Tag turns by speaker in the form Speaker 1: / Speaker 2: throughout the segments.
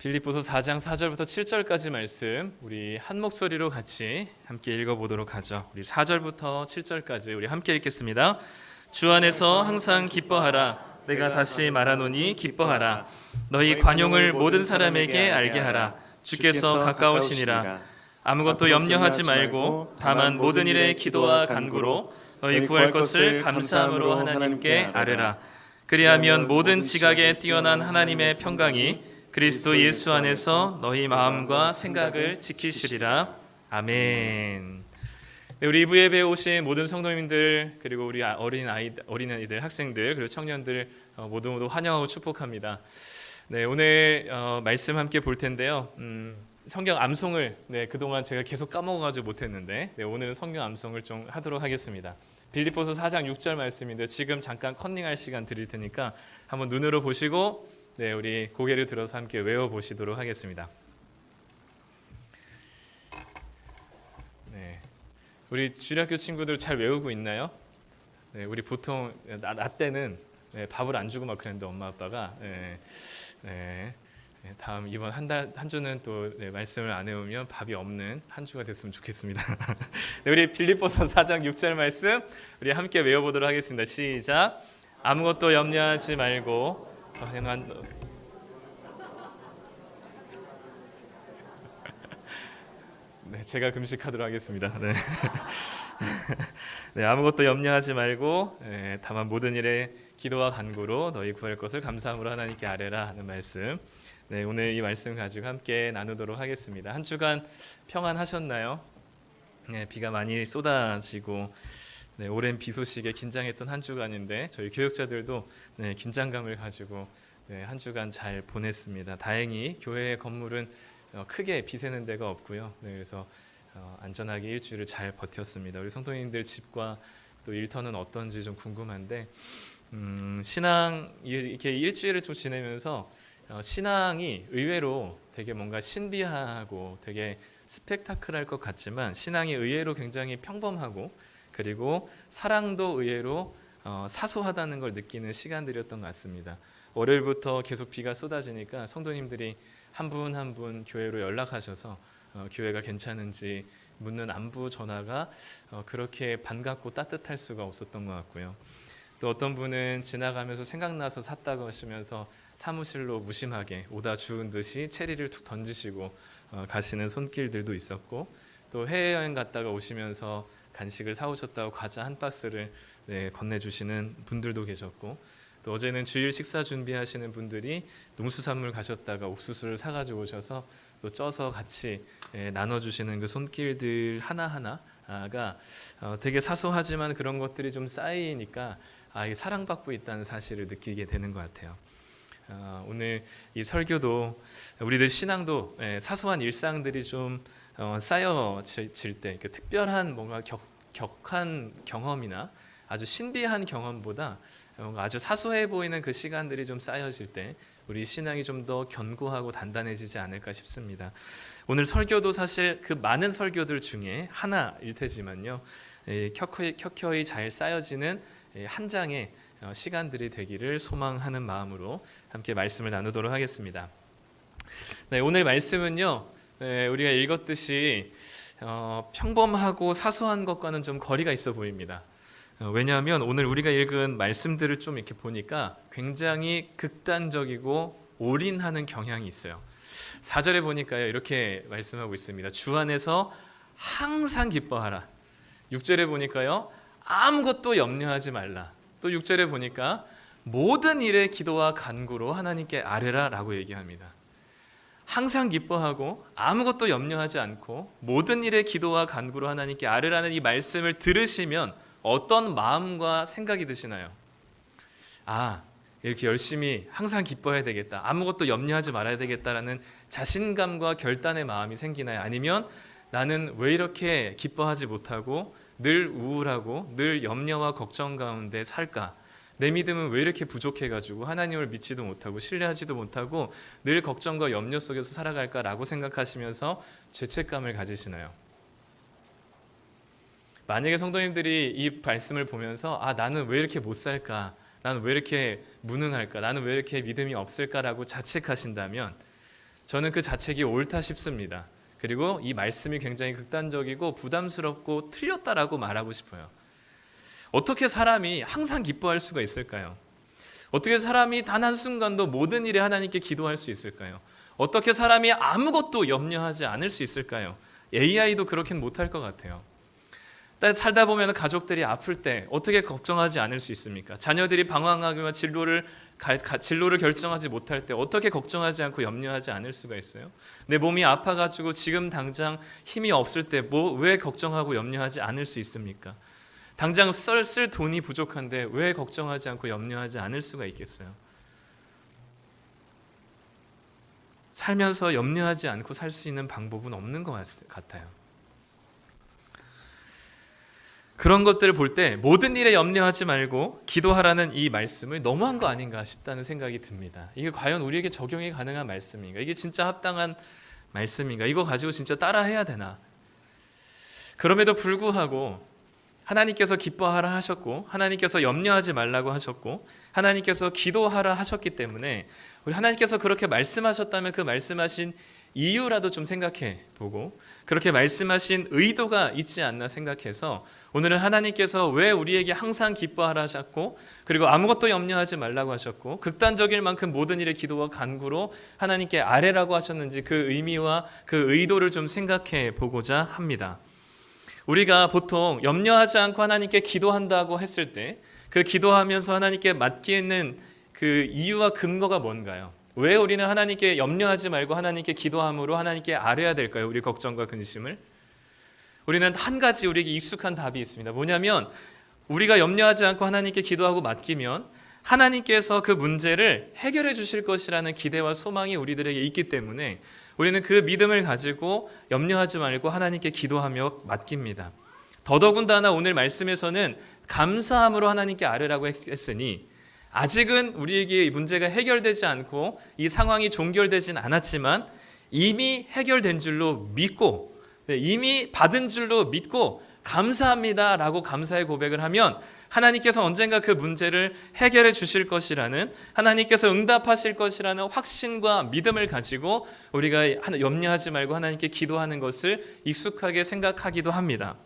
Speaker 1: 빌립보서 4장 4절부터 7절까지 말씀 우리 한 목소리로 같이 함께 읽어보도록 하죠. 우리 4절부터 7절까지 우리 함께 읽겠습니다. 주 안에서 항상 기뻐하라. 내가 다시 말하노니 기뻐하라. 너희 관용을 모든 사람에게 알게 하라. 주께서 가까우시니라. 아무것도 염려하지 말고 다만 모든 일에 기도와 간구로 너희 구할 것을 감사함으로 하나님께 아뢰라. 그리하면 모든 지각에 뛰어난 하나님의 평강이 그리스도 예수 안에서 너희 마음과 생각을 지키시리라. 아멘. 네, 우리 2부 예배에 오신 모든 성도님들 그리고 우리 어린아이들, 학생들 그리고 청년들 모두 환영하고 축복합니다. 네, 오늘 말씀 함께 볼 텐데요. 성경 암송을 그동안 제가 계속 까먹어가지고 못했는데 오늘은 성경 암송을 좀 하도록 하겠습니다. 빌립보서 4장 6절 말씀인데 지금 잠깐 컨닝할 시간 드릴 테니까 한번 눈으로 보시고 우리 고개를 들어서 함께 외워보시도록 하겠습니다. 우리 주일학교 친구들 잘 외우고 있나요? 우리 보통 나 때는 밥을 안 주고 막 그랬는데 엄마 아빠가 다음 이번 한 주는 또 말씀을 안 외우면 밥이 없는 한 주가 됐으면 좋겠습니다. 우리 빌립보서 4장 6절 말씀 우리 함께 외워보도록 하겠습니다. 시작. 아무것도 염려하지 말고 제가 금식하도록 하겠습니다. 아무것도 염려하지 말고 다만 모든 일에 기도와 간구로 너희 구할 것을 감사함으로 하나님께 아뢰라 하는 말씀. 오늘 이 말씀 가지고 함께 나누도록 하겠습니다. 한 주간 평안하셨나요? 비가 많이 쏟아지고 오랜 비 소식에 긴장했던 한 주간인데 저희 교역자들도 긴장감을 가지고 한 주간 잘 보냈습니다. 다행히 교회 건물은 크게 비 새는 데가 없고요. 그래서 안전하게 일주일을 잘 버텼습니다. 우리 성도님들 집과 또 일터는 어떤지 좀 궁금한데 신앙 이렇게 일주일을 좀 지내면서 신앙이 의외로 되게 뭔가 신비하고 되게 스펙타클할 것 같지만 신앙이 의외로 굉장히 평범하고 그리고 사랑도 의외로 사소하다는 걸 느끼는 시간들이었던 것 같습니다. 월요일부터 계속 비가 쏟아지니까 성도님들이 한 분 한 분 교회로 연락하셔서 교회가 괜찮은지 묻는 안부 전화가 그렇게 반갑고 따뜻할 수가 없었던 것 같고요. 또 어떤 분은 지나가면서 생각나서 샀다고 하시면서 사무실로 무심하게 오다 주운 듯이 체리를 툭 던지시고 가시는 손길들도 있었고 또 해외여행 갔다가 오시면서 간식을 사오셨다고 과자 한 박스를 건네주시는 분들도 계셨고 또 어제는 주일 식사 준비하시는 분들이 농수산물 가셨다가 옥수수를 사가지고 오셔서 또 쪄서 같이 나눠주시는 그 손길들 하나하나가 되게 사소하지만 그런 것들이 좀 쌓이니까 이게 사랑받고 있다는 사실을 느끼게 되는 것 같아요. 오늘 이 설교도 우리들 신앙도 사소한 일상들이 좀 쌓여질 때 특별한 뭔가 격한 경험이나 아주 신비한 경험보다 아주 사소해 보이는 그 시간들이 좀 쌓여질 때 우리 신앙이 좀 더 견고하고 단단해지지 않을까 싶습니다. 오늘 설교도 사실 그 많은 설교들 중에 하나일 테지만요, 켜켜이 잘 쌓여지는 한 장의 시간들이 되기를 소망하는 마음으로 함께 말씀을 나누도록 하겠습니다. 오늘 말씀은요, 우리가 읽었듯이 평범하고 사소한 것과는 좀 거리가 있어 보입니다. 왜냐하면 오늘 우리가 읽은 말씀들을 좀 이렇게 보니까 굉장히 극단적이고 올인하는 경향이 있어요. 4절에 보니까요 이렇게 말씀하고 있습니다. 주 안에서 항상 기뻐하라. 6절에 보니까요 아무것도 염려하지 말라. 또 6절에 보니까 모든 일에 기도와 간구로 하나님께 아뢰라 라고 얘기합니다. 항상 기뻐하고 아무것도 염려하지 않고 모든 일에 기도와 간구로 하나님께 아뢰라는 이 말씀을 들으시면 어떤 마음과 생각이 드시나요? 이렇게 열심히 항상 기뻐해야 되겠다, 아무것도 염려하지 말아야 되겠다라는 자신감과 결단의 마음이 생기나요? 아니면 나는 왜 이렇게 기뻐하지 못하고 늘 우울하고 늘 염려와 걱정 가운데 살까? 내 믿음은 왜 이렇게 부족해가지고 하나님을 믿지도 못하고 신뢰하지도 못하고 늘 걱정과 염려 속에서 살아갈까라고 생각하시면서 죄책감을 가지시나요? 만약에 성도님들이 이 말씀을 보면서 나는 왜 이렇게 못 살까? 나는 왜 이렇게 무능할까? 나는 왜 이렇게 믿음이 없을까라고 자책하신다면 저는 그 자책이 옳다 싶습니다. 그리고 이 말씀이 굉장히 극단적이고 부담스럽고 틀렸다라고 말하고 싶어요. 어떻게 사람이 항상 기뻐할 수가 있을까요? 어떻게 사람이 단 한순간도 모든 일에 하나님께 기도할 수 있을까요? 어떻게 사람이 아무것도 염려하지 않을 수 있을까요? AI도 그렇게는 못할 것 같아요. 살다 보면 가족들이 아플 때 어떻게 걱정하지 않을 수 있습니까? 자녀들이 방황하거나 진로를 결정하지 못할 때 어떻게 걱정하지 않고 염려하지 않을 수가 있어요? 내 몸이 아파가지고 지금 당장 힘이 없을 때 왜 걱정하고 염려하지 않을 수 있습니까? 당장 쓸 돈이 부족한데 왜 걱정하지 않고 염려하지 않을 수가 있겠어요? 살면서 염려하지 않고 살 수 있는 방법은 없는 것 같아요. 그런 것들을 볼 때 모든 일에 염려하지 말고 기도하라는 이 말씀을 너무한 거 아닌가 싶다는 생각이 듭니다. 이게 과연 우리에게 적용이 가능한 말씀인가? 이게 진짜 합당한 말씀인가? 이거 가지고 진짜 따라해야 되나? 그럼에도 불구하고 하나님께서 기뻐하라 하셨고 하나님께서 염려하지 말라고 하셨고 하나님께서 기도하라 하셨기 때문에 우리 하나님께서 그렇게 말씀하셨다면 그 말씀하신 이유라도 좀 생각해 보고 그렇게 말씀하신 의도가 있지 않나 생각해서 오늘은 하나님께서 왜 우리에게 항상 기뻐하라 하셨고 그리고 아무것도 염려하지 말라고 하셨고 극단적일 만큼 모든 일에 기도와 간구로 하나님께 아뢰라고 하셨는지 그 의미와 그 의도를 좀 생각해 보고자 합니다. 우리가 보통 염려하지 않고 하나님께 기도한다고 했을 때 그 기도하면서 하나님께 맡기는 그 이유와 근거가 뭔가요? 왜 우리는 하나님께 염려하지 말고 하나님께 기도함으로 하나님께 아뢰야 될까요? 우리 걱정과 근심을? 우리는 한 가지 우리에게 익숙한 답이 있습니다. 뭐냐면 우리가 염려하지 않고 하나님께 기도하고 맡기면 하나님께서 그 문제를 해결해 주실 것이라는 기대와 소망이 우리들에게 있기 때문에 우리는 그 믿음을 가지고 염려하지 말고 하나님께 기도하며 맡깁니다. 더더군다나 오늘 말씀에서는 감사함으로 하나님께 아뢰라고 했으니 아직은 우리에게 이 문제가 해결되지 않고 이 상황이 종결되진 않았지만 이미 해결된 줄로 믿고 이미 받은 줄로 믿고 감사합니다라고 감사의 고백을 하면 하나님께서 언젠가 그 문제를 해결해 주실 것이라는 하나님께서 응답하실 것이라는 확신과 믿음을 가지고 우리가 염려하지 말고 하나님께 기도하는 것을 익숙하게 생각하기도 합니다.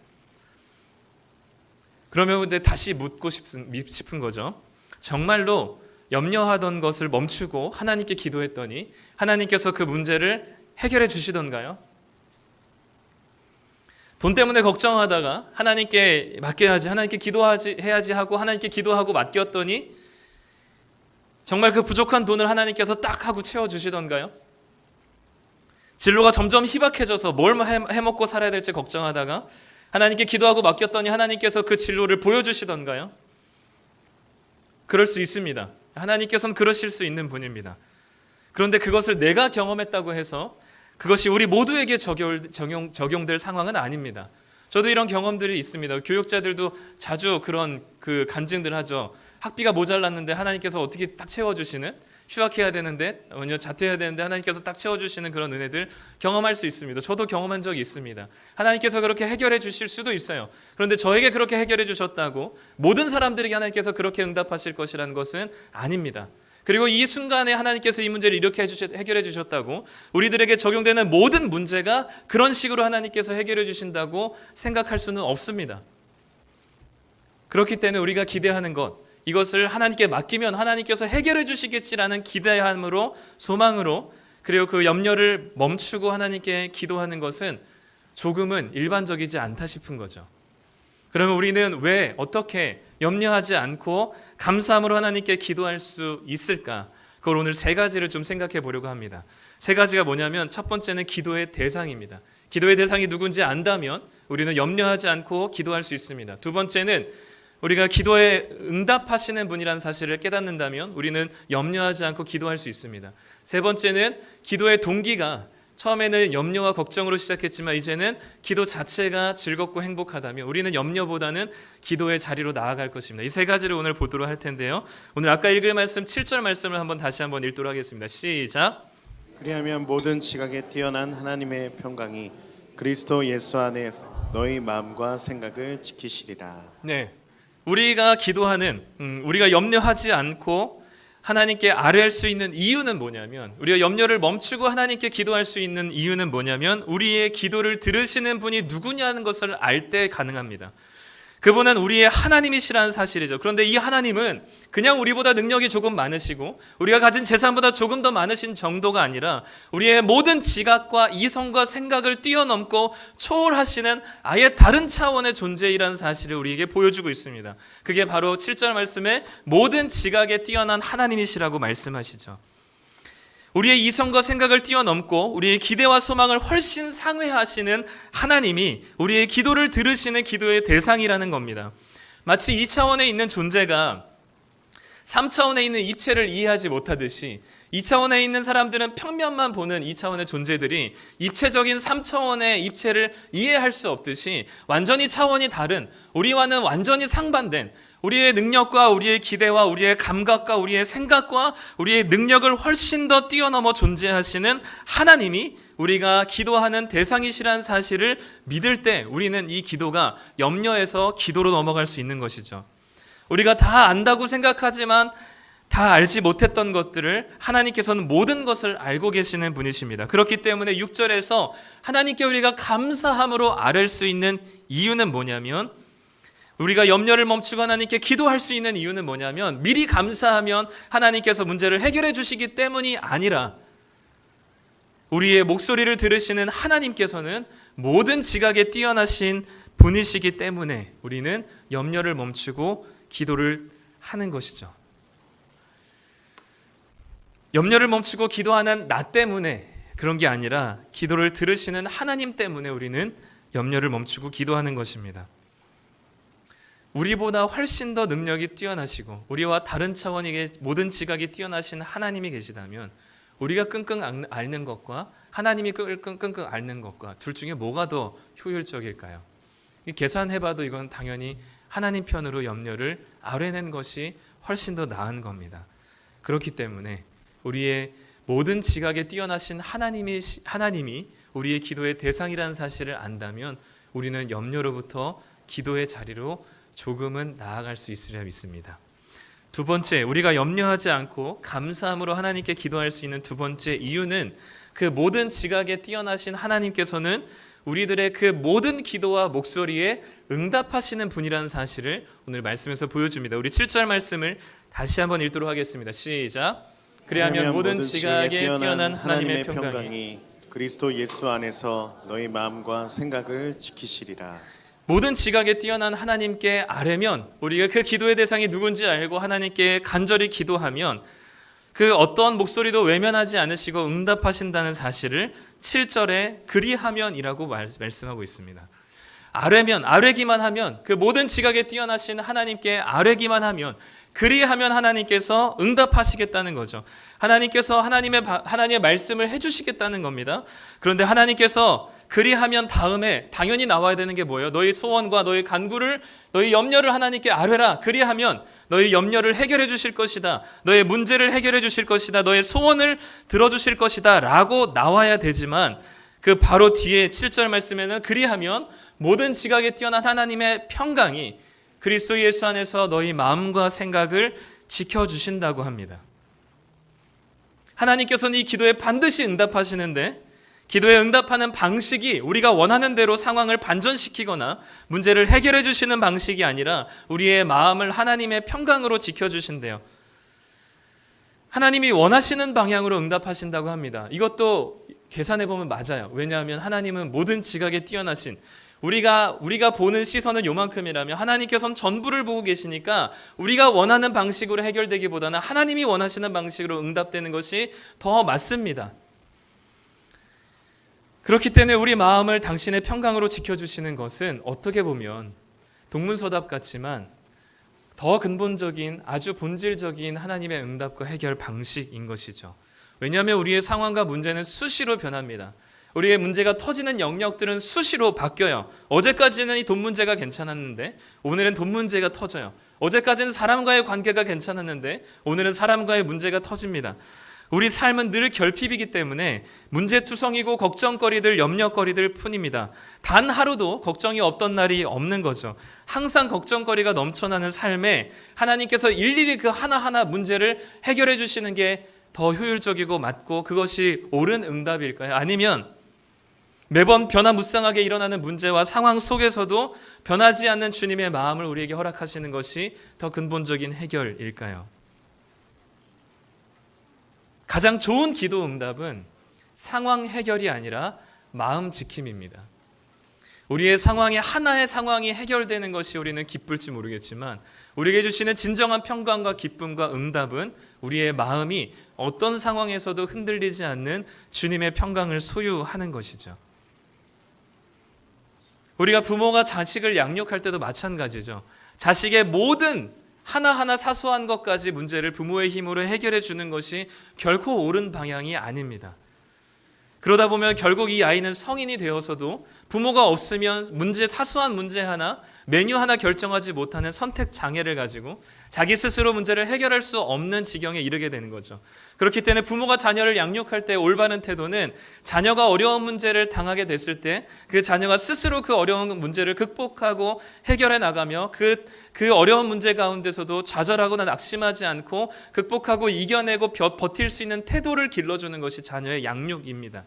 Speaker 1: 그러면 근데 다시 묻고 싶은 거죠. 정말로 염려하던 것을 멈추고 하나님께 기도했더니 하나님께서 그 문제를 해결해 주시던가요? 돈 때문에 걱정하다가 하나님께 맡겨야지, 하나님께 기도해야지 하고 하나님께 기도하고 맡겼더니 정말 그 부족한 돈을 하나님께서 딱 하고 채워주시던가요? 진로가 점점 희박해져서 뭘 해먹고 살아야 될지 걱정하다가 하나님께 기도하고 맡겼더니 하나님께서 그 진로를 보여주시던가요? 그럴 수 있습니다. 하나님께서는 그러실 수 있는 분입니다. 그런데 그것을 내가 경험했다고 해서 그것이 우리 모두에게 적용될 상황은 아닙니다. 저도 이런 경험들이 있습니다. 교육자들도 자주 그런 간증들 하죠. 학비가 모자랐는데 하나님께서 어떻게 딱 채워주시는, 휴학해야 되는데 자퇴해야 되는데 하나님께서 딱 채워주시는 그런 은혜들 경험할 수 있습니다. 저도 경험한 적이 있습니다. 하나님께서 그렇게 해결해 주실 수도 있어요. 그런데 저에게 그렇게 해결해 주셨다고 모든 사람들에게 하나님께서 그렇게 응답하실 것이라는 것은 아닙니다. 그리고 이 순간에 하나님께서 이 문제를 이렇게 해결해 주셨다고 우리들에게 적용되는 모든 문제가 그런 식으로 하나님께서 해결해 주신다고 생각할 수는 없습니다. 그렇기 때문에 우리가 기대하는 것, 이것을 하나님께 맡기면 하나님께서 해결해 주시겠지라는 기대함으로, 소망으로, 그리고 그 염려를 멈추고 하나님께 기도하는 것은 조금은 일반적이지 않다 싶은 거죠. 그러면 우리는 왜 어떻게 염려하지 않고 감사함으로 하나님께 기도할 수 있을까? 그걸 오늘 세 가지를 좀 생각해 보려고 합니다. 세 가지가 뭐냐면 첫 번째는 기도의 대상입니다. 기도의 대상이 누군지 안다면 우리는 염려하지 않고 기도할 수 있습니다. 두 번째는 우리가 기도에 응답하시는 분이라는 사실을 깨닫는다면 우리는 염려하지 않고 기도할 수 있습니다. 세 번째는 기도의 동기가 처음에는 염려와 걱정으로 시작했지만 이제는 기도 자체가 즐겁고 행복하다면 우리는 염려보다는 기도의 자리로 나아갈 것입니다. 이 세 가지를 오늘 보도록 할 텐데요. 오늘 아까 읽을 말씀 7절 말씀을 다시 한번 읽도록 하겠습니다. 시작.
Speaker 2: 그리하면 모든 지각에 뛰어난 하나님의 평강이 그리스도 예수 안에서 너희 마음과 생각을 지키시리라.
Speaker 1: 네, 우리가 기도하는 우리가 염려하지 않고 하나님께 아뢰할 수 있는 이유는 뭐냐면, 우리가 염려를 멈추고 하나님께 기도할 수 있는 이유는 뭐냐면, 우리의 기도를 들으시는 분이 누구냐는 것을 알 때 가능합니다. 그분은 우리의 하나님이시라는 사실이죠. 그런데 이 하나님은 그냥 우리보다 능력이 조금 많으시고 우리가 가진 재산보다 조금 더 많으신 정도가 아니라 우리의 모든 지각과 이성과 생각을 뛰어넘고 초월하시는 아예 다른 차원의 존재이라는 사실을 우리에게 보여주고 있습니다. 그게 바로 7절 말씀에 모든 지각에 뛰어난 하나님이시라고 말씀하시죠. 우리의 이성과 생각을 뛰어넘고 우리의 기대와 소망을 훨씬 상회하시는 하나님이 우리의 기도를 들으시는 기도의 대상이라는 겁니다. 마치 2차원에 있는 존재가 3차원에 있는 입체를 이해하지 못하듯이 2차원에 있는 사람들은 평면만 보는 2차원의 존재들이 입체적인 3차원의 입체를 이해할 수 없듯이 완전히 차원이 다른, 우리와는 완전히 상반된, 우리의 능력과 우리의 기대와 우리의 감각과 우리의 생각과 우리의 능력을 훨씬 더 뛰어넘어 존재하시는 하나님이 우리가 기도하는 대상이시라는 사실을 믿을 때 우리는 이 기도가 염려에서 기도로 넘어갈 수 있는 것이죠. 우리가 다 안다고 생각하지만 다 알지 못했던 것들을 하나님께서는 모든 것을 알고 계시는 분이십니다. 그렇기 때문에 6절에서 하나님께 우리가 감사함으로 아뢰 수 있는 이유는 뭐냐면, 우리가 염려를 멈추고 하나님께 기도할 수 있는 이유는 뭐냐면, 미리 감사하면 하나님께서 문제를 해결해 주시기 때문이 아니라 우리의 목소리를 들으시는 하나님께서는 모든 지각에 뛰어나신 분이시기 때문에 우리는 염려를 멈추고 기도를 하는 것이죠. 염려를 멈추고 기도하는 나 때문에 그런 게 아니라 기도를 들으시는 하나님 때문에 우리는 염려를 멈추고 기도하는 것입니다. 우리보다 훨씬 더 능력이 뛰어나시고 우리와 다른 차원에게 모든 지각이 뛰어나신 하나님이 계시다면 우리가 끙끙 앓는 것과 하나님이 끙끙 앓는 것과 둘 중에 뭐가 더 효율적일까요? 계산해봐도 이건 당연히 하나님 편으로 염려를 아뢰는 것이 훨씬 더 나은 겁니다. 그렇기 때문에 우리의 모든 지각에 뛰어나신 하나님이 우리의 기도의 대상이라는 사실을 안다면 우리는 염려로부터 기도의 자리로 조금은 나아갈 수 있으리라 믿습니다. 두 번째, 우리가 염려하지 않고 감사함으로 하나님께 기도할 수 있는 두 번째 이유는 그 모든 지각에 뛰어나신 하나님께서는 우리들의 그 모든 기도와 목소리에 응답하시는 분이라는 사실을 오늘 말씀에서 보여줍니다. 우리 7절 말씀을 다시 한번 읽도록 하겠습니다. 시작. 그리하면 모든 지각에 뛰어난 하나님의 평강이
Speaker 2: 그리스도 예수 안에서 너희 마음과 생각을 지키시리라.
Speaker 1: 모든 지각에 뛰어난 하나님께 아뢰면, 우리가 그 기도의 대상이 누군지 알고 하나님께 간절히 기도하면 그 어떤 목소리도 외면하지 않으시고 응답하신다는 사실을 7절에 그리하면이라고 말씀하고 있습니다. 아뢰기만 하면, 그 모든 지각에 뛰어나신 하나님께 아뢰기만 하면, 그리하면 하나님께서 응답하시겠다는 거죠. 하나님께서 하나님의 말씀을 해주시겠다는 겁니다. 그런데 하나님께서 그리하면 다음에 당연히 나와야 되는 게 뭐예요? 너희 소원과 너희 간구를, 너희 염려를 하나님께 아뢰라. 그리하면 너희 염려를 해결해 주실 것이다. 너의 문제를 해결해 주실 것이다. 너의 소원을 들어주실 것이다. 라고 나와야 되지만 그 바로 뒤에 7절 말씀에는 그리하면 모든 지각에 뛰어난 하나님의 평강이 그리스도 예수 안에서 너희 마음과 생각을 지켜주신다고 합니다. 하나님께서는 이 기도에 반드시 응답하시는데 기도에 응답하는 방식이 우리가 원하는 대로 상황을 반전시키거나 문제를 해결해 주시는 방식이 아니라 우리의 마음을 하나님의 평강으로 지켜주신대요. 하나님이 원하시는 방향으로 응답하신다고 합니다. 이것도 계산해보면 맞아요. 왜냐하면 하나님은 모든 지각에 뛰어나신, 우리가 보는 시선은 요만큼이라면 하나님께서는 전부를 보고 계시니까 우리가 원하는 방식으로 해결되기보다는 하나님이 원하시는 방식으로 응답되는 것이 더 맞습니다. 그렇기 때문에 우리 마음을 당신의 평강으로 지켜주시는 것은 어떻게 보면 동문서답 같지만 더 근본적인, 아주 본질적인 하나님의 응답과 해결 방식인 것이죠. 왜냐하면 우리의 상황과 문제는 수시로 변합니다. 우리의 문제가 터지는 영역들은 수시로 바뀌어요. 어제까지는 이 돈 문제가 괜찮았는데 오늘은 돈 문제가 터져요. 어제까지는 사람과의 관계가 괜찮았는데 오늘은 사람과의 문제가 터집니다. 우리 삶은 늘 결핍이기 때문에 문제투성이고 걱정거리들, 염려거리들 뿐입니다. 단 하루도 걱정이 없던 날이 없는 거죠. 항상 걱정거리가 넘쳐나는 삶에 하나님께서 일일이 그 하나하나 문제를 해결해 주시는 게 더 효율적이고 맞고 그것이 옳은 응답일까요? 아니면 매번 변화무쌍하게 일어나는 문제와 상황 속에서도 변하지 않는 주님의 마음을 우리에게 허락하시는 것이 더 근본적인 해결일까요? 가장 좋은 기도 응답은 상황 해결이 아니라 마음 지킴입니다. 우리의 상황에 하나의 상황이 해결되는 것이 우리는 기쁠지 모르겠지만 우리에게 주시는 진정한 평강과 기쁨과 응답은 우리의 마음이 어떤 상황에서도 흔들리지 않는 주님의 평강을 소유하는 것이죠. 우리가 부모가 자식을 양육할 때도 마찬가지죠. 자식의 모든 하나하나 사소한 것까지 문제를 부모의 힘으로 해결해 주는 것이 결코 옳은 방향이 아닙니다. 그러다 보면 결국 이 아이는 성인이 되어서도 부모가 없으면 사소한 문제 하나, 메뉴 하나 결정하지 못하는 선택 장애를 가지고 자기 스스로 문제를 해결할 수 없는 지경에 이르게 되는 거죠. 그렇기 때문에 부모가 자녀를 양육할 때 올바른 태도는 자녀가 어려운 문제를 당하게 됐을 때 그 자녀가 스스로 그 어려운 문제를 극복하고 해결해 나가며 그 어려운 문제 가운데서도 좌절하거나 낙심하지 않고 극복하고 이겨내고 버틸 수 있는 태도를 길러주는 것이 자녀의 양육입니다.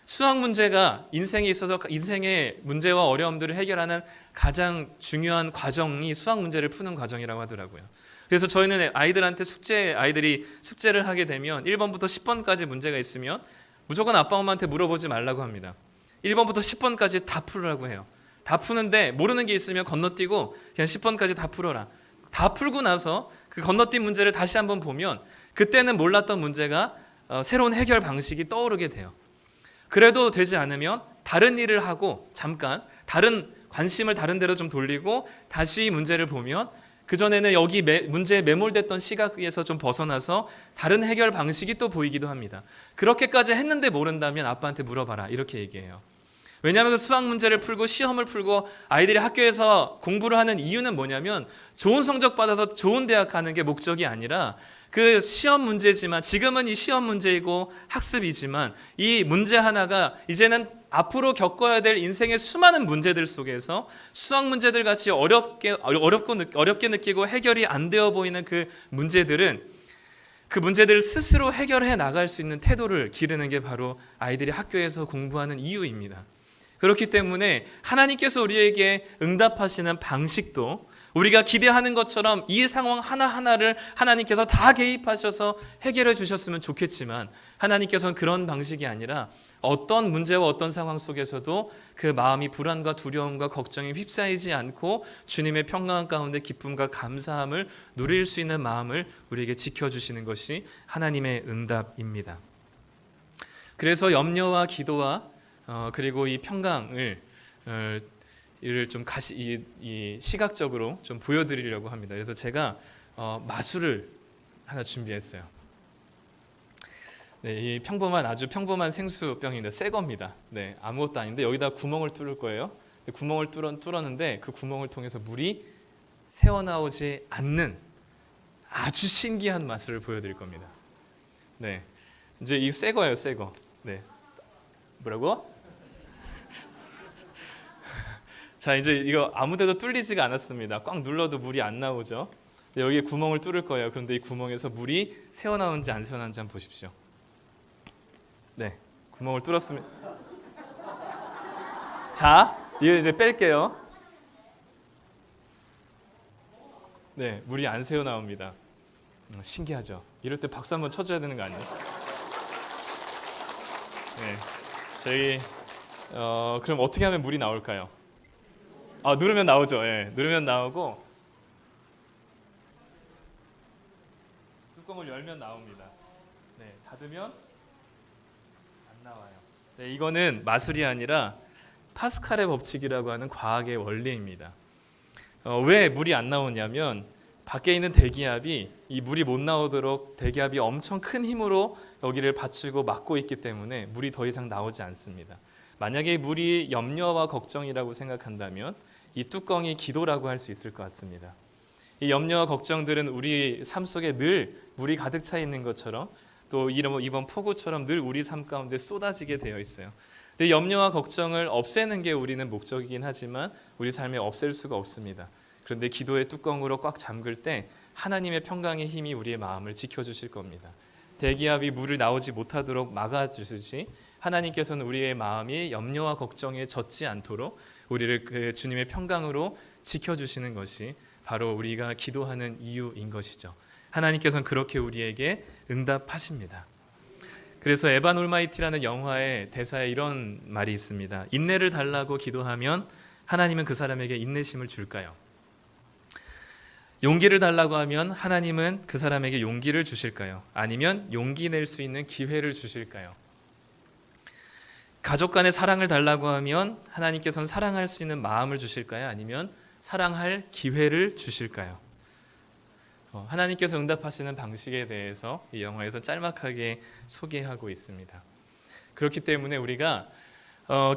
Speaker 1: 수학 문제가 인생에 있어서 인생의 문제와 어려움들을 해결하는 가장 중요한 과정이 수학 문제를 푸는 과정이라고 하더라고요. 그래서 저희는 아이들이 숙제를 하게 되면 1번부터 10번까지 문제가 있으면 무조건 아빠 엄마한테 물어보지 말라고 합니다. 1번부터 10번까지 다 풀으라고 해요. 다 푸는데 모르는 게 있으면 건너뛰고 그냥 10번까지 다 풀어라. 다 풀고 나서 그 건너뛴 문제를 다시 한번 보면 그때는 몰랐던 문제가 새로운 해결 방식이 떠오르게 돼요. 그래도 되지 않으면 다른 일을 하고 잠깐 다른 관심을 다른 데로 좀 돌리고 다시 문제를 보면 그전에는 여기 문제에 매몰됐던 시각에서 좀 벗어나서 다른 해결 방식이 또 보이기도 합니다. 그렇게까지 했는데 모른다면 아빠한테 물어봐라 이렇게 얘기해요. 왜냐하면 그 수학 문제를 풀고 시험을 풀고 아이들이 학교에서 공부를 하는 이유는 뭐냐면 좋은 성적 받아서 좋은 대학 가는 게 목적이 아니라 그 시험 문제지만 지금은 이 시험 문제이고 학습이지만 이 문제 하나가 이제는 앞으로 겪어야 될 인생의 수많은 문제들 속에서 수학 문제들 같이 어렵게 느끼고 해결이 안 되어 보이는 그 문제들은 그 문제들을 스스로 해결해 나갈 수 있는 태도를 기르는 게 바로 아이들이 학교에서 공부하는 이유입니다. 그렇기 때문에 하나님께서 우리에게 응답하시는 방식도 우리가 기대하는 것처럼 이 상황 하나하나를 하나님께서 다 개입하셔서 해결해 주셨으면 좋겠지만 하나님께서는 그런 방식이 아니라 어떤 문제와 어떤 상황 속에서도 그 마음이 불안과 두려움과 걱정에 휩싸이지 않고 주님의 평강 가운데 기쁨과 감사함을 누릴 수 있는 마음을 우리에게 지켜주시는 것이 하나님의 응답입니다. 그래서 염려와 기도와 그리고 이 평강을 이를 좀 이 시각적으로 좀 보여드리려고 합니다. 그래서 제가 마술을 하나 준비했어요. 네, 이 아주 평범한 생수병인데 새 겁니다. 네, 아무것도 아닌데 여기다 구멍을 뚫을 거예요. 구멍을 뚫었는데 그 구멍을 통해서 물이 새어나오지 않는 아주 신기한 마술을 보여드릴 겁니다. 네, 이제 이 새 거예요, 새 거. 네, 뭐라고? 자, 이제 이거 아무데도 뚫리지가 않았습니다. 꽉 눌러도 물이 안 나오죠. 여기에 구멍을 뚫을 거예요. 그런데 이 구멍에서 물이 새어나오는지 안 새어나오는지 한번 보십시오. 네, 구멍을 뚫었습니다. 자, 이제 뺄게요. 네, 물이 안 새어나옵니다. 신기하죠? 이럴 때 박수 한번 쳐줘야 되는 거 아니에요? 네, 저희 그럼 어떻게 하면 물이 나올까요? 누르면 나오죠. 예, 누르면 나오고 뚜껑을 열면 나옵니다. 네, 닫으면 안 나와요. 네, 이거는 마술이 아니라 파스칼의 법칙이라고 하는 과학의 원리입니다. 왜 물이 안 나오냐면 밖에 있는 대기압이 이 물이 못 나오도록 대기압이 엄청 큰 힘으로 여기를 받치고 막고 있기 때문에 물이 더 이상 나오지 않습니다. 만약에 물이 염려와 걱정이라고 생각한다면 이 뚜껑이 기도라고 할 수 있을 것 같습니다. 이 염려와 걱정들은 우리 삶 속에 늘 물이 가득 차 있는 것처럼 또 이번 폭우처럼 늘 우리 삶 가운데 쏟아지게 되어 있어요. 근데 염려와 걱정을 없애는 게 우리는 목적이긴 하지만 우리 삶에 없앨 수가 없습니다. 그런데 기도의 뚜껑으로 꽉 잠글 때 하나님의 평강의 힘이 우리의 마음을 지켜주실 겁니다. 대기압이 물을 나오지 못하도록 막아주듯이 하나님께서는 우리의 마음이 염려와 걱정에 젖지 않도록 우리를 그 주님의 평강으로 지켜주시는 것이 바로 우리가 기도하는 이유인 것이죠. 하나님께서는 그렇게 우리에게 응답하십니다. 그래서 에반 올마이티라는 영화의 대사에 이런 말이 있습니다. 인내를 달라고 기도하면 하나님은 그 사람에게 인내심을 줄까요? 용기를 달라고 하면 하나님은 그 사람에게 용기를 주실까요? 아니면 용기 낼 수 있는 기회를 주실까요? 가족 간의 사랑을 달라고 하면 하나님께서는 사랑할 수 있는 마음을 주실까요? 아니면 사랑할 기회를 주실까요? 하나님께서 응답하시는 방식에 대해서 이 영화에서 짤막하게 소개하고 있습니다. 그렇기 때문에 우리가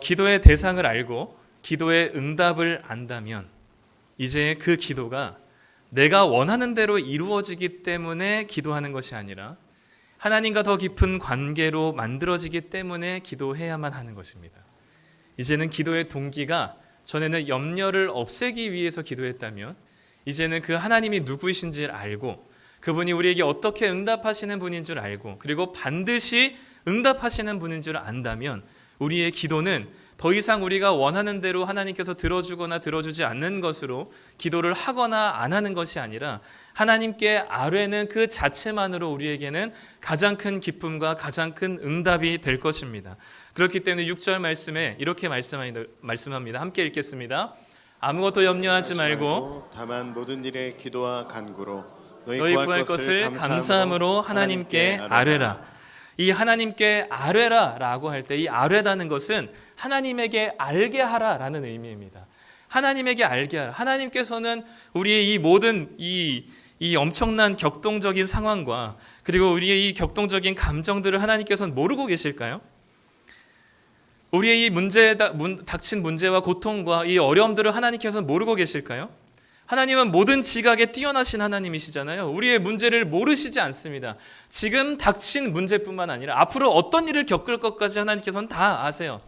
Speaker 1: 기도의 대상을 알고 기도의 응답을 안다면 이제 그 기도가 내가 원하는 대로 이루어지기 때문에 기도하는 것이 아니라 하나님과 더 깊은 관계로 만들어지기 때문에 기도해야만 하는 것입니다. 이제는 기도의 동기가 전에는 염려를 없애기 위해서 기도했다면 이제는 그 하나님이 누구이신지를 알고 그분이 우리에게 어떻게 응답하시는 분인 줄 알고 그리고 반드시 응답하시는 분인 줄 안다면 우리의 기도는 더 이상 우리가 원하는 대로 하나님께서 들어주거나 들어주지 않는 것으로 기도를 하거나 안 하는 것이 아니라 하나님께 아뢰는 그 자체만으로 우리에게는 가장 큰 기쁨과 가장 큰 응답이 될 것입니다. 그렇기 때문에 6절 말씀에 이렇게 말씀합니다. 함께 읽겠습니다. 아무것도 염려하지 말고
Speaker 2: 다만 모든 일에 기도와 간구로
Speaker 1: 너희 구할 것을 감사함으로 하나님께 아뢰라. 이 하나님께 아뢰라라고 할 때 이 아뢰다는 것은 하나님에게 알게 하라라는 의미입니다. 하나님에게 알게 하라. 하나님께서는 우리의 이 모든 이 엄청난 격동적인 상황과 그리고 우리의 이 격동적인 감정들을 하나님께서는 모르고 계실까요? 우리의 이 닥친 문제와 고통과 이 어려움들을 하나님께서는 모르고 계실까요? 하나님은 모든 지각에 뛰어나신 하나님이시잖아요. 우리의 문제를 모르시지 않습니다. 지금 닥친 문제뿐만 아니라 앞으로 어떤 일을 겪을 것까지 하나님께서는 다 아세요.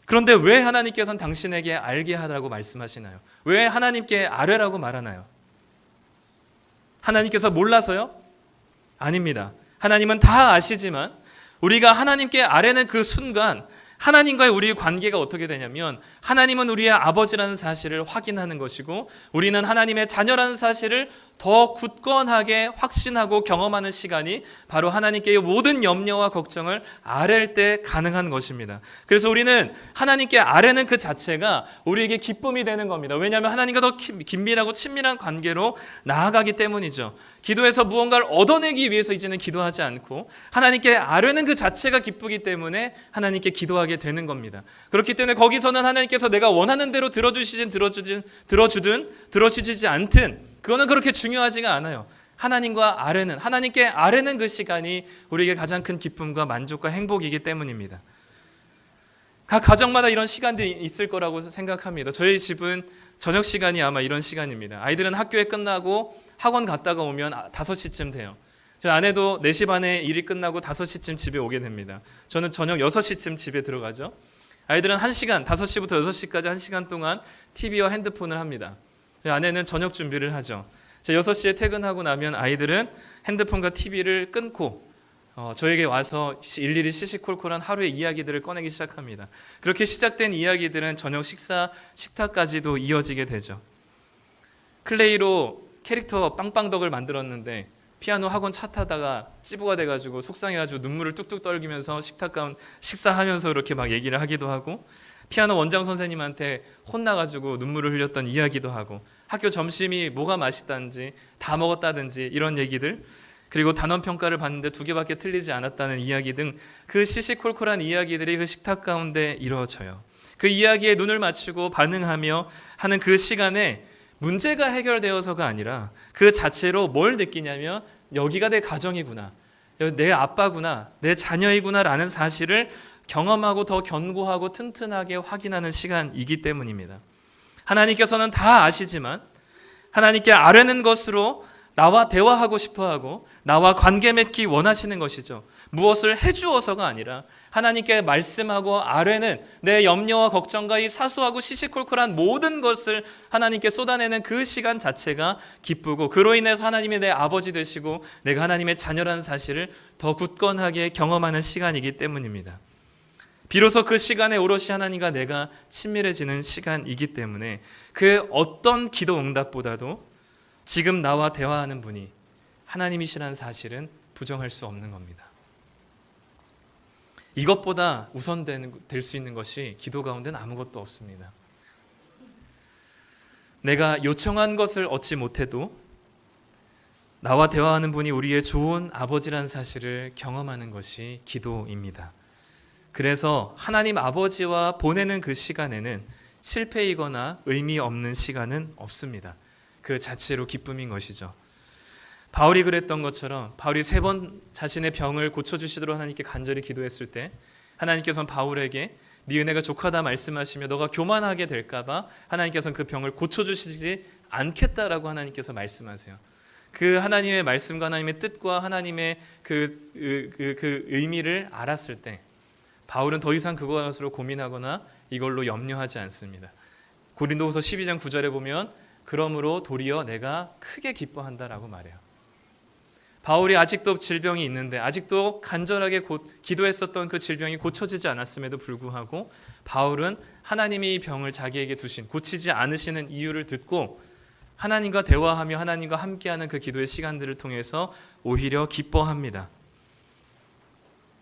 Speaker 1: 그런데 왜 하나님께서는 당신에게 알게 하라고 말씀하시나요? 왜 하나님께 아뢰라고 말하나요? 하나님께서 몰라서요? 아닙니다. 하나님은 다 아시지만 우리가 하나님께 아뢰는 그 순간 하나님과의 우리의 관계가 어떻게 되냐면 하나님은 우리의 아버지라는 사실을 확인하는 것이고 우리는 하나님의 자녀라는 사실을 더 굳건하게 확신하고 경험하는 시간이 바로 하나님께 모든 염려와 걱정을 아랠 때 가능한 것입니다. 그래서 우리는 하나님께 아뢰는 그 자체가 우리에게 기쁨이 되는 겁니다. 왜냐하면 하나님과 더 긴밀하고 친밀한 관계로 나아가기 때문이죠. 기도에서 무언가를 얻어내기 위해서 이제는 기도하지 않고 하나님께 아뢰는 그 자체가 기쁘기 때문에 하나님께 기도하게 되는 겁니다. 그렇기 때문에 거기서는 하나님께서 내가 원하는 대로 들어주시든 들어주지 않든 그거는 그렇게 중요하지가 않아요. 하나님과 아뢰는 하나님께 아뢰는 그 시간이 우리에게 가장 큰 기쁨과 만족과 행복이기 때문입니다. 각 가정마다 이런 시간들이 있을 거라고 생각합니다. 저희 집은 저녁 시간이 아마 이런 시간입니다. 아이들은 학교에 끝나고 학원 갔다가 오면 5시쯤 돼요. 저희 아내도 4시 반에 일이 끝나고 5시쯤 집에 오게 됩니다. 저는 저녁 6시쯤 집에 들어가죠. 아이들은 1시간, 5시부터 6시까지 1시간 동안 TV와 핸드폰을 합니다. 저희 아내는 저녁 준비를 하죠. 제가 6시에 퇴근하고 나면 아이들은 핸드폰과 TV를 끊고 저에게 와서 일일이 시시콜콜한 하루의 이야기들을 꺼내기 시작합니다. 그렇게 시작된 이야기들은 저녁 식탁까지도 이어지게 되죠. 클레이로 캐릭터 빵빵덕을 만들었는데 피아노 학원 차 타다가 찌부가 돼가지고 속상해가지고 눈물을 뚝뚝 떨기면서 식사하면서 이렇게 막 얘기를 하기도 하고 피아노 원장 선생님한테 혼나가지고 눈물을 흘렸던 이야기도 하고 학교 점심이 뭐가 맛있다든지 다 먹었다든지 이런 얘기들 그리고 단원 평가를 봤는데 2개밖에 틀리지 않았다는 이야기 등 그 시시콜콜한 이야기들이 그 식탁 가운데 이루어져요. 그 이야기에 눈을 맞추고 반응하며 하는 그 시간에 문제가 해결되어서가 아니라 그 자체로 뭘 느끼냐면 여기가 내 가정이구나, 내 아빠구나, 내 자녀이구나 라는 사실을 경험하고 더 견고하고 튼튼하게 확인하는 시간이기 때문입니다. 하나님께서는 다 아시지만 하나님께 아뢰는 것으로 나와 대화하고 싶어하고 나와 관계 맺기 원하시는 것이죠. 무엇을 해주어서가 아니라 하나님께 말씀하고 아뢰는 내 염려와 걱정과 이 사소하고 시시콜콜한 모든 것을 하나님께 쏟아내는 그 시간 자체가 기쁘고, 그로 인해서 하나님이 내 아버지 되시고 내가 하나님의 자녀라는 사실을 더 굳건하게 경험하는 시간이기 때문입니다. 비로소 그 시간에 오롯이 하나님과 내가 친밀해지는 시간이기 때문에 그 어떤 기도 응답보다도 지금 나와 대화하는 분이 하나님이시라는 사실은 부정할 수 없는 겁니다. 이것보다 우선될 수 있는 것이 기도 가운데는 아무것도 없습니다. 내가 요청한 것을 얻지 못해도 나와 대화하는 분이 우리의 좋은 아버지라는 사실을 경험하는 것이 기도입니다. 그래서 하나님 아버지와 보내는 그 시간에는 실패이거나 의미 없는 시간은 없습니다. 그 자체로 기쁨인 것이죠. 바울이 그랬던 것처럼 바울이 3번 자신의 병을 고쳐주시도록 하나님께 간절히 기도했을 때 하나님께서는 바울에게 네 은혜가 족하다 말씀하시며 너가 교만하게 될까 봐 하나님께서는 그 병을 고쳐주시지 않겠다라고 하나님께서 말씀하세요. 그 하나님의 말씀과 하나님의 뜻과 하나님의 그 의미를 알았을 때 바울은 더 이상 그것으로 고민하거나 이걸로 염려하지 않습니다. 고린도후서 12장 9절에 보면 그러므로 도리어 내가 크게 기뻐한다라고 말해요. 바울이 아직도 질병이 있는데 아직도 간절하게 기도했었던 그 질병이 고쳐지지 않았음에도 불구하고 바울은 하나님이 이 병을 자기에게 두신 고치지 않으시는 이유를 듣고 하나님과 대화하며 하나님과 함께하는 그 기도의 시간들을 통해서 오히려 기뻐합니다.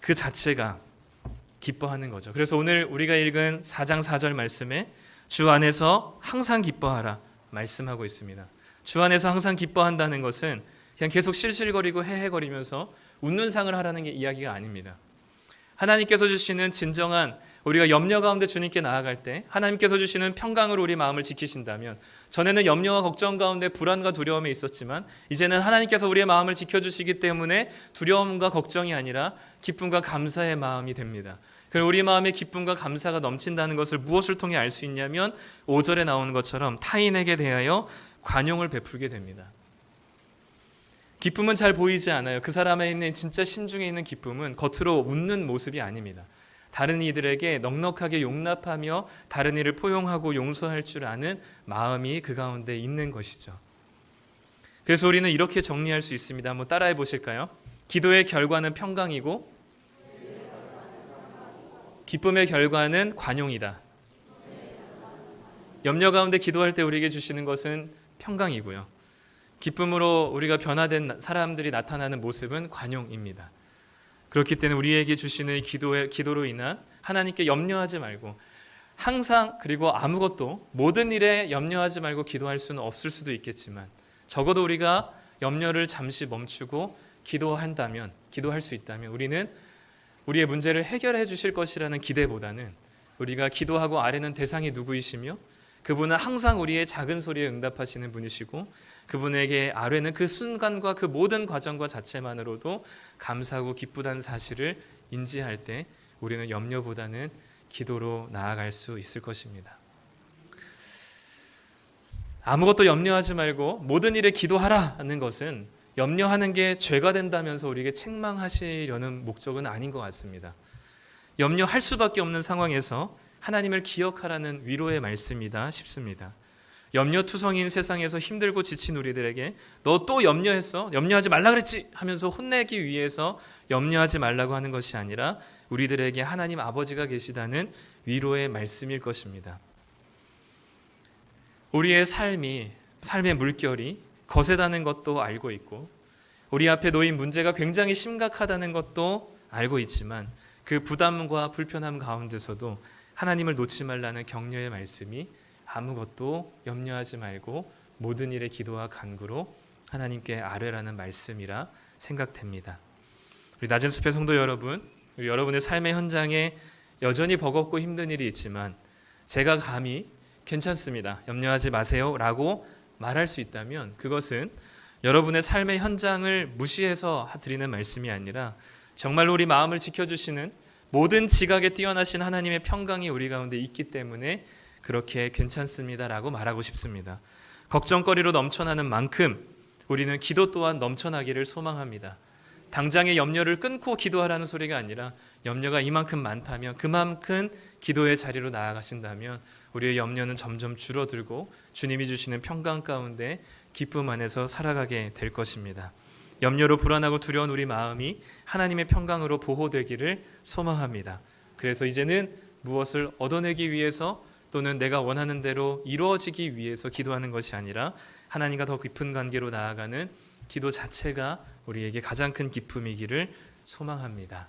Speaker 1: 그 자체가 기뻐하는 거죠. 그래서 오늘 우리가 읽은 4장 4절 말씀에 주 안에서 항상 기뻐하라 말씀하고 있습니다. 주 안에서 항상 기뻐한다는 것은 그냥 계속 실실거리고 헤헤거리면서 웃는 상을 하라는 게 이야기가 아닙니다. 하나님께서 주시는 진정한 우리가 염려 가운데 주님께 나아갈 때 하나님께서 주시는 평강으로 우리 마음을 지키신다면, 전에는 염려와 걱정 가운데 불안과 두려움이 있었지만 이제는 하나님께서 우리의 마음을 지켜주시기 때문에 두려움과 걱정이 아니라 기쁨과 감사의 마음이 됩니다. 그리고 우리 마음에 기쁨과 감사가 넘친다는 것을 무엇을 통해 알 수 있냐면 5절에 나오는 것처럼 타인에게 대하여 관용을 베풀게 됩니다. 기쁨은 잘 보이지 않아요. 그 사람에 있는 진짜 심중에 있는 기쁨은 겉으로 웃는 모습이 아닙니다. 다른 이들에게 넉넉하게 용납하며 다른 이를 포용하고 용서할 줄 아는 마음이 그 가운데 있는 것이죠. 그래서 우리는 이렇게 정리할 수 있습니다. 한번 따라해 보실까요? 기도의 결과는 평강이고 기쁨의 결과는 관용이다. 염려 가운데 기도할 때 우리에게 주시는 것은 평강이고요. 기쁨으로 우리가 변화된 사람들이 나타나는 모습은 관용입니다. 그렇기 때문에 우리에게 주시는 기도로 인한 하나님께 염려하지 말고 항상, 그리고 아무것도 모든 일에 염려하지 말고 기도할 수는 없을 수도 있겠지만 적어도 우리가 염려를 잠시 멈추고 기도할 수 있다면 우리는 우리의 문제를 해결해 주실 것이라는 기대보다는 우리가 기도하고 아뢰는 대상이 누구이시며 그분은 항상 우리의 작은 소리에 응답하시는 분이시고 그분에게 아뢰는 그 순간과 그 모든 과정과 자체만으로도 감사하고 기쁘다는 사실을 인지할 때 우리는 염려보다는 기도로 나아갈 수 있을 것입니다. 아무것도 염려하지 말고 모든 일에 기도하라는 것은 염려하는 게 죄가 된다면서 우리에게 책망하시려는 목적은 아닌 것 같습니다. 염려할 수밖에 없는 상황에서 하나님을 기억하라는 위로의 말씀이다 싶습니다. 염려투성인 세상에서 힘들고 지친 우리들에게 너 또 염려했어? 염려하지 말라 그랬지? 하면서 혼내기 위해서 염려하지 말라고 하는 것이 아니라 우리들에게 하나님 아버지가 계시다는 위로의 말씀일 것입니다. 우리의 삶의 물결이 거세다는 것도 알고 있고 우리 앞에 놓인 문제가 굉장히 심각하다는 것도 알고 있지만 그 부담과 불편함 가운데서도 하나님을 놓지 말라는 격려의 말씀이 아무것도 염려하지 말고 모든 일에 기도와 간구로 하나님께 아뢰라는 말씀이라 생각됩니다. 우리 낮은 숲의 성도 여러분, 우리 여러분의 삶의 현장에 여전히 버겁고 힘든 일이 있지만 제가 감히 괜찮습니다, 염려하지 마세요 라고 말할 수 있다면 그것은 여러분의 삶의 현장을 무시해서 드리는 말씀이 아니라 정말로 우리 마음을 지켜주시는 모든 지각에 뛰어나신 하나님의 평강이 우리 가운데 있기 때문에 그렇게 괜찮습니다라고 말하고 싶습니다. 걱정거리로 넘쳐나는 만큼 우리는 기도 또한 넘쳐나기를 소망합니다. 당장의 염려를 끊고 기도하라는 소리가 아니라 염려가 이만큼 많다면 그만큼 기도의 자리로 나아가신다면 우리의 염려는 점점 줄어들고 주님이 주시는 평강 가운데 기쁨 안에서 살아가게 될 것입니다. 염려로 불안하고 두려운 우리 마음이 하나님의 평강으로 보호되기를 소망합니다. 그래서 이제는 무엇을 얻어내기 위해서 또는 내가 원하는 대로 이루어지기 위해서 기도하는 것이 아니라 하나님과 더 깊은 관계로 나아가는 기도 자체가 우리에게 가장 큰 기쁨이기를 소망합니다.